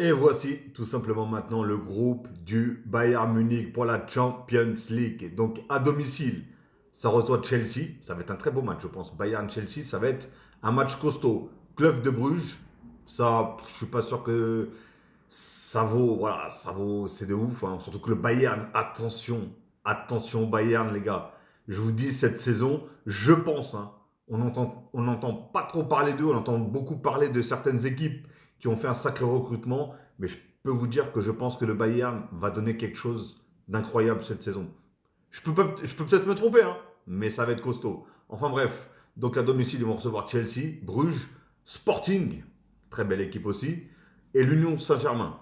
Et voici tout simplement maintenant le groupe du Bayern Munich pour la Champions League. Donc à domicile, ça reçoit Chelsea. Ça va être un très beau match, je pense. Bayern-Chelsea, ça va être un match costaud. Club de Bruges, ça, je suis pas sûr que ça vaut. Voilà, ça vaut, c'est de ouf, hein. Surtout que le Bayern, attention, attention Bayern, les gars. Je vous dis, cette saison, je pense, hein, on n'entend pas trop parler d'eux, on entend beaucoup parler de certaines équipes qui ont fait un sacré recrutement, mais je peux vous dire que je pense que le Bayern va donner quelque chose d'incroyable cette saison. Je peux peut-être me tromper, hein, mais ça va être costaud. Enfin bref, donc à domicile, ils vont recevoir Chelsea, Bruges, Sporting, très belle équipe aussi, et l'Union Saint-Germain.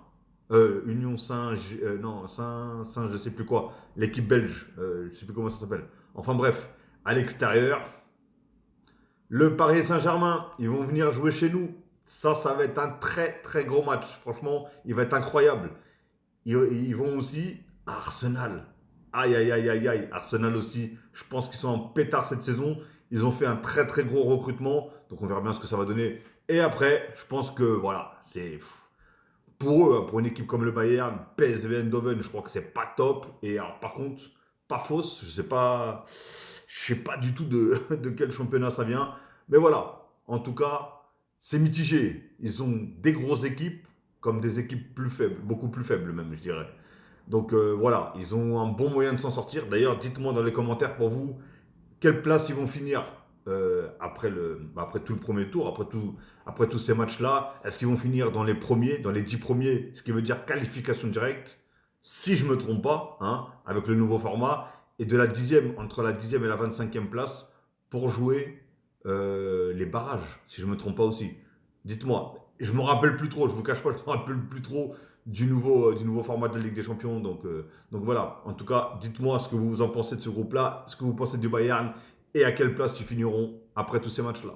Union Saint, non, Saint, je sais plus quoi, l'équipe belge, je sais plus comment ça s'appelle. Enfin bref, à l'extérieur, le Paris Saint-Germain, ils vont venir jouer chez nous. Ça va être un très très gros match. Franchement, il va être incroyable. Ils vont aussi à Arsenal. Aïe aïe aïe aïe aïe. Arsenal aussi. Je pense qu'ils sont en pétard cette saison. Ils ont fait un très très gros recrutement. Donc on verra bien ce que ça va donner. Et après, je pense que voilà, c'est pour eux, hein, pour une équipe comme le Bayern, PSV Eindhoven, je crois que c'est pas top. Et alors, par contre, pas fausse, je sais pas du tout de quel championnat ça vient. Mais voilà, en tout cas, c'est mitigé. Ils ont des grosses équipes comme des équipes plus faibles, beaucoup plus faibles même, je dirais. Donc voilà, ils ont un bon moyen de s'en sortir. D'ailleurs, dites-moi dans les commentaires pour vous quelle place ils vont finir après tout le premier tour, après tous ces matchs-là. Est-ce qu'ils vont finir dans les premiers, dans les 10 premiers, ce qui veut dire qualification directe, si je ne me trompe pas, hein, avec le nouveau format, et de la dixième, entre la dixième et la 25e place, pour jouer les barrages, si je ne me trompe pas aussi. Dites-moi, je me rappelle plus trop, je vous cache pas, je me rappelle plus trop du nouveau format de la Ligue des Champions. Donc voilà, en tout cas, dites-moi ce que vous en pensez de ce groupe-là, ce que vous pensez du Bayern et à quelle place ils finiront après tous ces matchs-là.